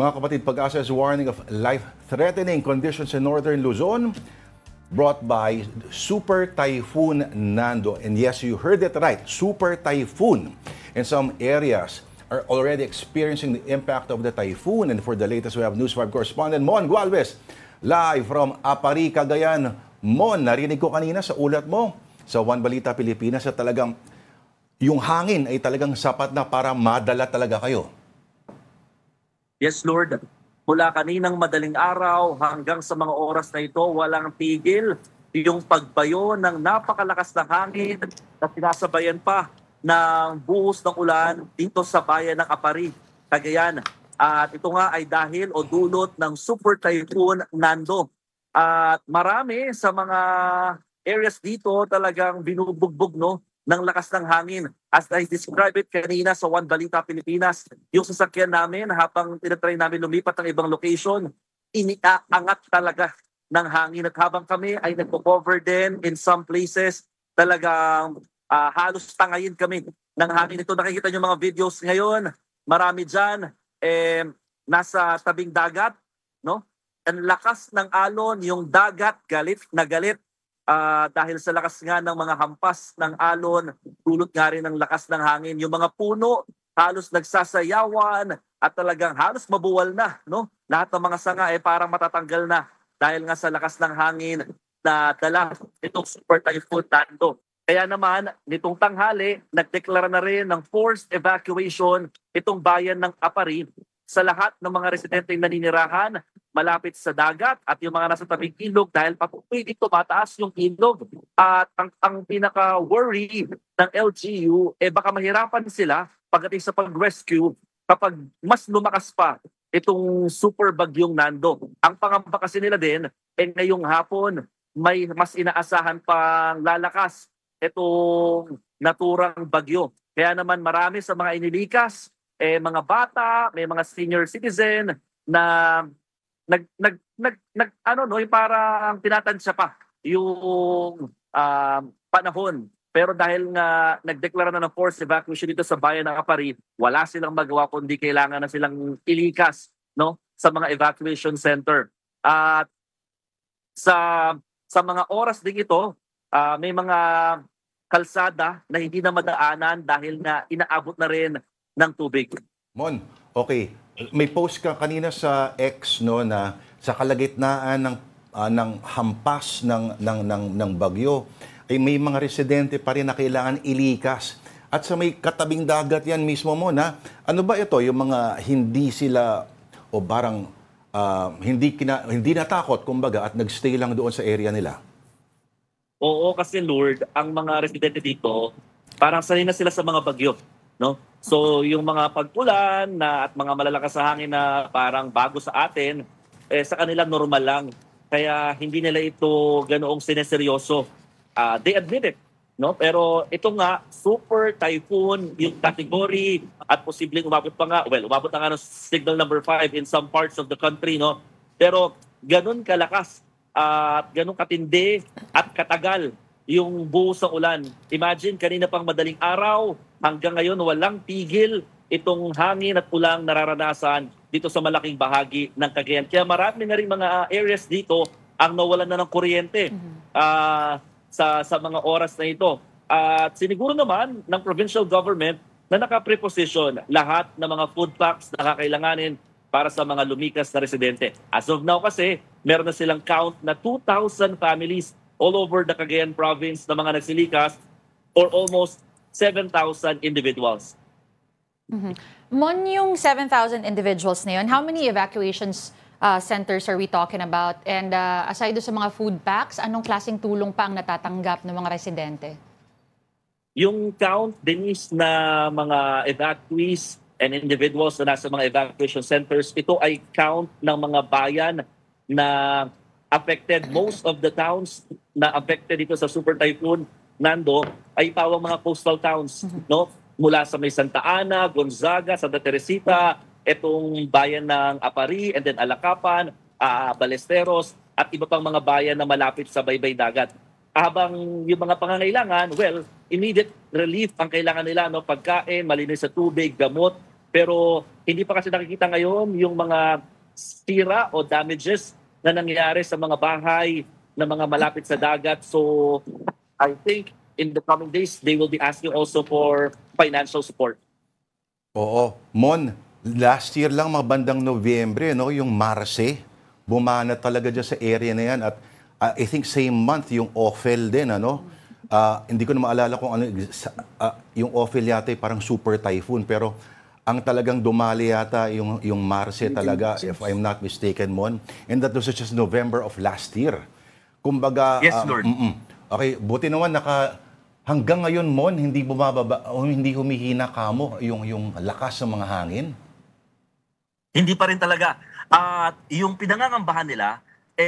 Mga kapatid, Pag-asa is warning of life-threatening conditions in northern Luzon brought by Super Typhoon Nando. And yes, you heard it right, Super Typhoon. In some areas are already experiencing the impact of the typhoon. And for the latest, we have News 5 correspondent Mon Gualvez, live from Apari, Cagayan. Mon, narinig ko kanina sa ulat mo sa One Balita Pilipinas na talagang yung hangin ay talagang sapat na para madala talaga kayo. Yes, Lord. Mula kaninang madaling araw hanggang sa mga oras na ito, walang tigil yung pagbayo ng napakalakas na hangin na sinasabayan pa ng buhos ng ulan dito sa bayan ng Apari, Cagayan. At ito nga ay dahil o dulot ng Super Typhoon Nando. At marami sa mga areas dito talagang binubugbog ng lakas ng hangin. As I described it kanina sa One Balita Pilipinas, yung sasakyan namin habang tinatry namin lumipat ng ibang location, iniaangat talaga ng hangin. At habang kami ay nagpo-cover din in some places, talagang halos tangayin kami ng hangin. Ito nakikita nyo mga videos ngayon, marami dyan, nasa tabing dagat, no? Ang lakas ng alon, yung dagat, galit na galit. Dahil sa lakas nga ng mga hampas ng alon, dulot nga rin ng lakas ng hangin. Yung mga puno, halos nagsasayawan at talagang halos mabuwal na. No? Lahat ng mga sanga parang matatanggal na dahil nga sa lakas ng hangin na dala itong Super Typhoon Nando. Kaya naman, nitong tanghali, nagdeklara na rin ng forced evacuation itong bayan ng Apari sa lahat ng mga residenteng naninirahan malapit sa dagat at yung mga nasa tabing ilog dahil patuloy tumataas yung ilog. At ang pinaka-worry ng LGU, baka mahirapan sila pagdating sa pag-rescue kapag mas lumakas pa itong super bagyong Nando. Ang pangamba kasi nila din, ngayong hapon, may mas inaasahan pang lalakas itong naturang bagyo. Kaya naman marami sa mga inilikas, mga bata, may mga senior citizen na yung parang tinatansya pa yung panahon. Pero dahil nga nagdeklara na ng forced evacuation dito sa bayan ng Apari, wala silang magawa kundi kailangan na silang ilikas sa mga evacuation center. At sa mga oras din ito, may mga kalsada na hindi na madaanan dahil nga inaabot na rin ng tubig. Mon, okay. May post ka kanina sa X na sa kalagitnaan ng hampas ng bagyo ay may mga residente pa rin na kailangan ilikas. At sa may katabing dagat yan mismo mo na ano ba ito yung mga hindi sila o barang hindi natakot kumbaga at nagstay lang doon sa area nila? Oo, kasi Lord, ang mga residente dito parang sanay na sila sa mga bagyo. No? So yung mga pagpulan at mga malalakas na hangin na parang bago sa atin, sa kanila normal lang. Kaya hindi nila ito ganoong sineseryoso. They admit it. No? Pero ito nga, super typhoon, yung category at posibleng umabot pa nga, umabot na nga ng signal number 5 in some parts of the country. No? Pero ganun kalakas at ganun katindi at katagal yung buhos ng ulan. Imagine, kanina pang madaling araw, hanggang ngayon walang tigil itong hangin at ulang nararanasan dito sa malaking bahagi ng Cagayan. Kaya marami na rin mga areas dito ang nawalan na ng kuryente sa mga oras na ito. At siniguro naman ng provincial government na nakapreposition lahat ng mga food packs na kakailanganin para sa mga lumikas na residente. As of now kasi, meron na silang count na 2,000 families all over the Cagayan province na mga nagsilikas or almost 7,000 individuals. Mm-hmm. Mon, yung 7,000 individuals na yun, how many evacuations centers are we talking about? And aside sa mga food packs, anong klaseng tulong pa ang natatanggap ng mga residente? Yung count, Denise, na mga evacuees and individuals na nasa mga evacuation centers, ito ay count ng mga bayan na affected. Most of the towns na affected dito sa Super Typhoon Nando ay pawang mga coastal towns, no? Mula sa may Santa Ana, Gonzaga, Santa Teresita, itong bayan ng Apari, and then Alacapan, Balesteros, at iba pang mga bayan na malapit sa baybay dagat. Habang yung mga pangangailangan, immediate relief ang kailangan nila, no? Pagkain, malinis sa tubig, gamot, Pero hindi pa kasi nakikita ngayon yung mga sira o damages na nangyari sa mga bahay na mga malapit sa dagat. So I think in the coming days, they will be asking also for financial support. Oo. Mon, last year lang, mga bandang Nobyembre, no, yung Marse, bumana talaga dyan sa area na yan. At I think same month, yung Ophel din, ano? Hindi ko na maalala kung ano, yung Ophel yata parang super typhoon, pero ang talagang dumali yata yung Marse talaga, if I'm not mistaken, Mon. And that was just November of last year. Kumbaga, Yes, Lord. Okay, buti naman hanggang ngayon, Mon, hindi bumababa o hindi humihina kamo yung lakas ng mga hangin. Hindi pa rin talaga. At yung pinangangambahan nila,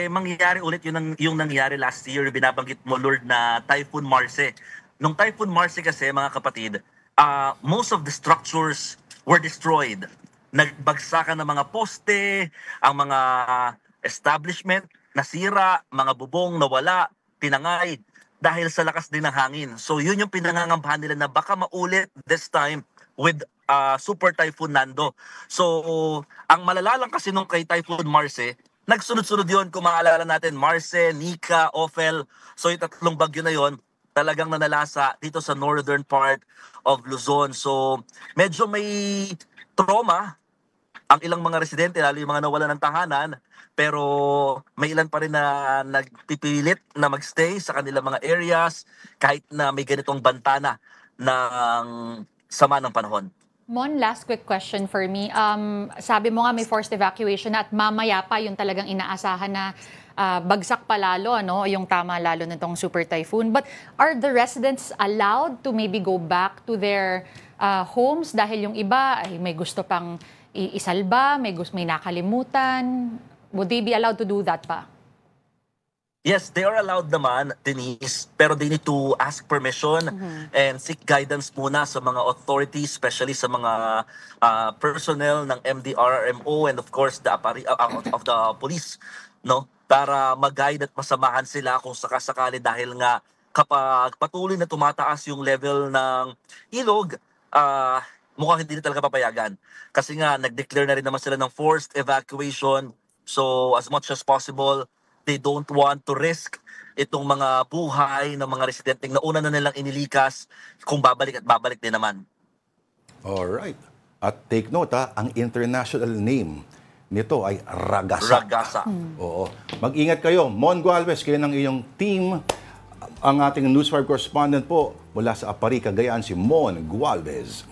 mangyayari ulit yung nangyari last year, binabanggit mo, Lord, na Typhoon Marse. Nung Typhoon Marse kasi, mga kapatid, most of the structures were destroyed. Nagbagsakan ng mga poste, ang mga establishment nasira, mga bubong nawala, tinangay, dahil sa lakas din ng hangin. So yun yung pinangangambahan nila na baka maulit this time with Super Typhoon Nando. So ang malala lang kasi nung kay Typhoon Marse, nagsunod-sunod yun, kung maalala natin, Marse, Nika, Ophel. So yung tatlong bagyo na yun, talagang nanalasa dito sa northern part of Luzon. So medyo may trauma ang ilang mga residente, lalo yung mga nawala ng tahanan, pero may ilan pa rin na nagpipilit na magstay sa kanilang mga areas kahit na may ganitong bantana ng sama ng panahon. Mon, last quick question for me. Sabi mo nga may forced evacuation na at mamaya pa yung talagang inaasahan na bagsak pa lalo, ano, yung tama lalo nitong super typhoon. But are the residents allowed to maybe go back to their homes dahil yung iba ay may gusto pang isalba, may nakalimutan? Would they be allowed to do that pa? Yes, they are allowed naman, Denise, pero they need to ask permission and seek guidance muna sa mga authorities, especially sa mga personnel ng MDRRMO and of course the of the police, no? Para mag-guide at masamahan sila kung sakasakali, dahil nga kapag patuloy na tumataas yung level ng ilog, mukhang hindi na talaga papayagan. Kasi nga nag-declare na rin naman sila ng forced evacuation. So as much as possible, they don't want to risk itong mga buhay ng mga residente na una na nilang inilikas kung babalik at babalik din naman. Alright. At take note, ang international name nito ay Ragasa. Ragasa. Oo. Mag-ingat kayo. Mon Gualvez, kayo ng iyong team. Ang ating News 5 correspondent po mula sa Apari, Cagayan, si Mon Gualvez.